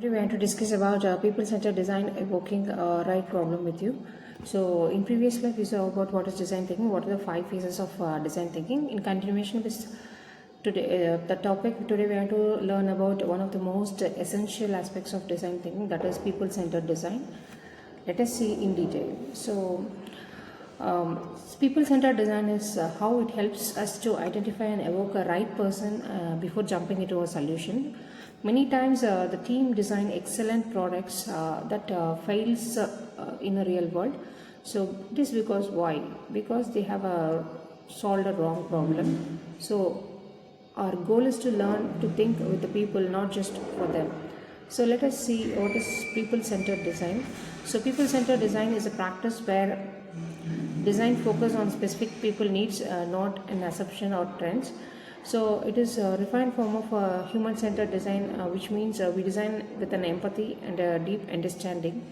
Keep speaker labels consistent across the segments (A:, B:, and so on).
A: Today we are going to discuss about people-centered design evoking right problem with you. So in previous life we saw about what is design thinking, what are the 5 phases of design thinking. In continuation with today the topic, today we are going to learn about one of the most essential aspects of design thinking, that is people-centered design. Let us see in detail. So people-centered design is how it helps us to identify and evoke a right person before jumping into a solution. Many times the team design excellent products that fails in a real world. So it is because why? Because they have solved a wrong problem. So our goal is to learn to think with the people, not just for them. So let us see what is people-centered design. So people-centered design is a practice where design focus on specific people needs, not an assumption or trends. So it is a refined form of human-centered design, which means we design with an empathy and a deep understanding.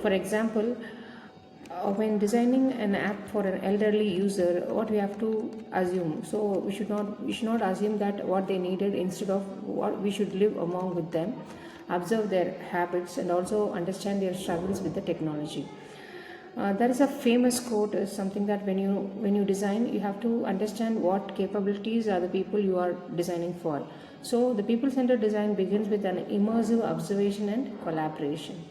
A: For example, when designing an app for an elderly user, what we have to assume. So we should not assume that what they needed. Instead of what, we should live among with them, observe their habits, and also understand their struggles with the technology. There is a famous quote, is something that when you design, you have to understand what capabilities are the people you are designing for. So the people-centered design begins with an immersive observation and collaboration.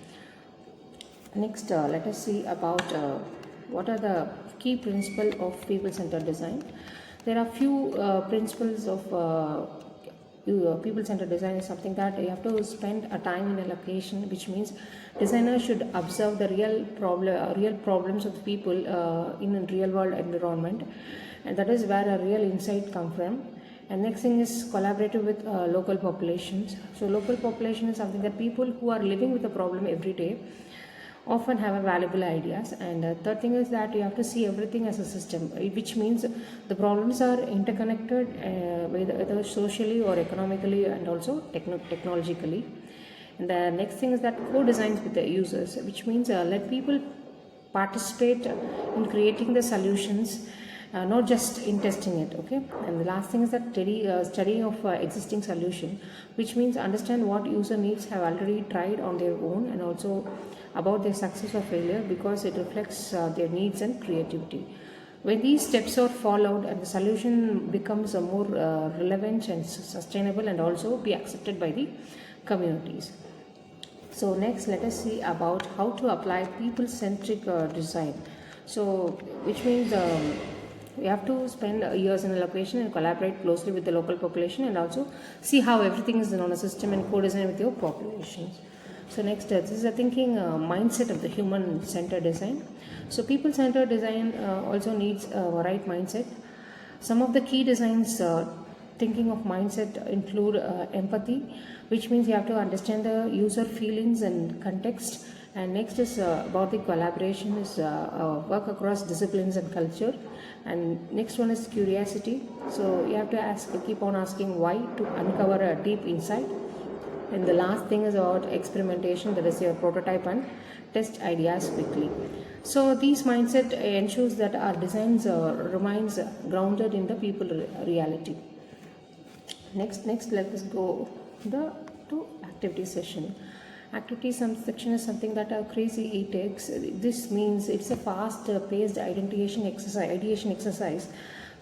A: Next, let us see about what are the key principles of people-centered design. There are few principles of people-centered design. Is something that you have to spend a time in a location, which means designers should observe the real problems of people in a real world environment, and that is where a real insight come from. And next thing is collaborative with local populations. So local population is something that people who are living with a problem every day often have a valuable ideas. And third thing is that you have to see everything as a system, which means the problems are interconnected, whether socially or economically and also technologically. And the next thing is that co-designs with the users, which means let people participate in creating the solutions, not just in testing it. Okay. And the last thing is that studying of existing solution, which means understand what user needs have already tried on their own, and also about their success or failure, because it reflects their needs and creativity. When these steps are followed, and the solution becomes a more relevant and sustainable, and also be accepted by the communities. So next, let us see about how to apply people-centric design. So which means we have to spend years in a location and collaborate closely with the local population, and also see how everything is done on a system and co-design with your populations. So next, this is a thinking mindset of the human-centered design. So people-centered design also needs a right mindset. Some of the key designs thinking of mindset include empathy, which means you have to understand the user feelings and context. And next is about the collaboration, is work across disciplines and culture. And next one is curiosity. So you have to keep on asking why to uncover a deep insight. And the last thing is about experimentation, that is your prototype and test ideas quickly. So these mindset ensures that our designs remains grounded in the people reality. Next, let us go to activity session. Activity section is something that are crazy takes. This means it's a fast-paced ideation exercise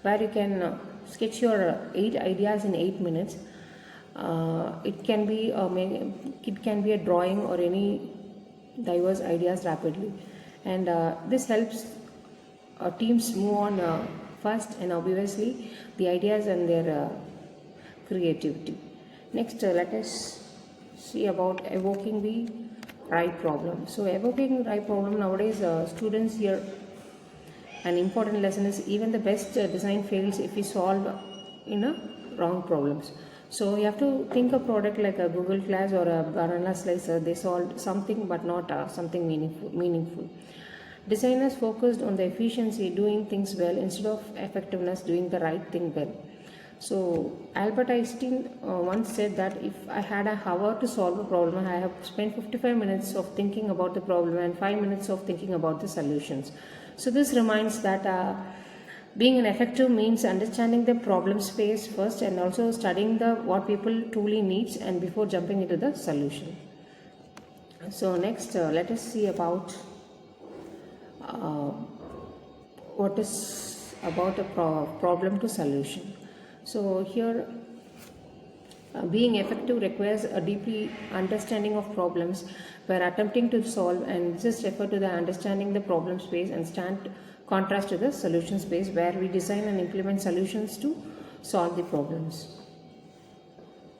A: where you can sketch your 8 ideas in 8 minutes. It can be a drawing or any diverse ideas rapidly, and this helps teams move on fast, and obviously the ideas and their creativity. Next, let us see about evoking the right problem. So evoking the right problem, nowadays students here, an important lesson is even the best design fails if we solve in a wrong problems. So you have to think a product like a Google Class or a banana slicer. They solved something but not something meaningful. Designers focused on the efficiency, doing things well, instead of effectiveness, doing the right thing well. So Albert Einstein once said that if I had an hour to solve a problem, I have spent 55 minutes of thinking about the problem and 5 minutes of thinking about the solutions. So this reminds that being an effective means understanding the problem space first, and also studying what people truly needs and before jumping into the solution. So next, let us see about uh, what is about a problem to solution. So here, being effective requires a deeply understanding of problems where attempting to solve, and just refer to the understanding the problem space and stand contrast to the solution space where we design and implement solutions to solve the problems.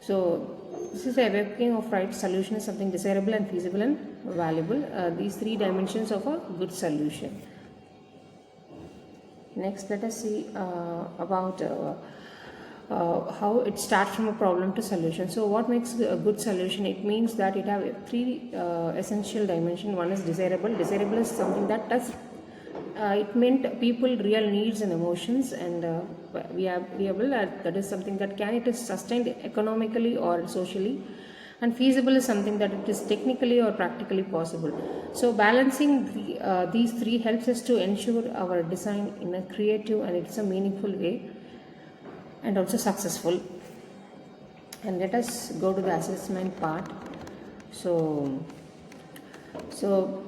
A: So this is a working of right solution is something desirable and feasible and valuable. These three dimensions of a good solution. Next, let us see about how it starts from a problem to solution. So what makes a good solution? It means that it have three essential dimension. One is desirable. Desirable is something that does it meant people real needs and emotions, and we are viable, that is something that can it is sustained economically or socially, and feasible is something that it is technically or practically possible. So balancing these three helps us to ensure our design in a creative and it's a meaningful way and also successful. And let us go to the assessment part. So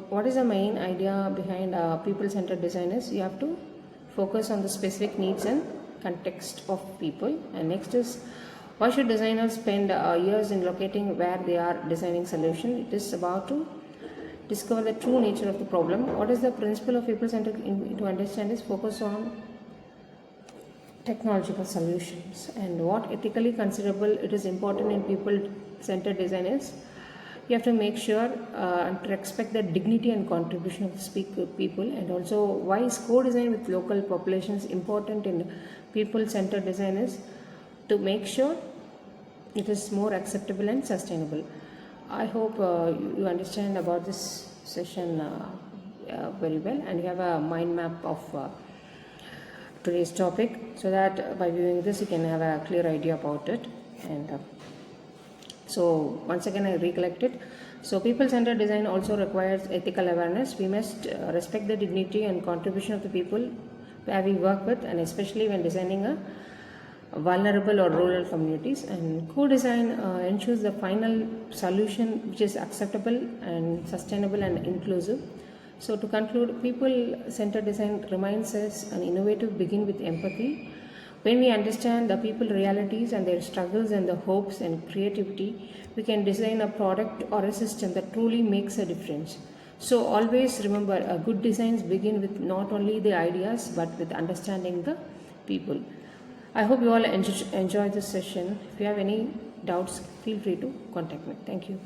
A: what is the main idea behind people-centered design is you have to focus on the specific needs and context of people. And next is, why should designers spend years in locating where they are designing solution? It is about to discover the true nature of the problem. What is the principle of people-centered to understand is focus on technological solutions, and what ethically considerable it is important in people-centered design is you have to make sure to respect the dignity and contribution of the people. And also, why is co-design with local populations important in people-centered design is to make sure it is more acceptable and sustainable. I hope you understand about this session very well, and you have a mind map of today's topic, so that by viewing this you can have a clear idea about it. And so once again I recollect it. So people-centered design also requires ethical awareness. We must respect the dignity and contribution of the people where we work with, and especially when designing a vulnerable or rural communities. And co-design ensures the final solution which is acceptable and sustainable and inclusive. So to conclude, people-centered design reminds us an innovative begin with empathy. When we understand the people realities and their struggles and the hopes and creativity, we can design a product or a system that truly makes a difference. So always remember, good designs begin with not only the ideas but with understanding the people. I hope you all enjoy this session. If you have any doubts, feel free to contact me. Thank you.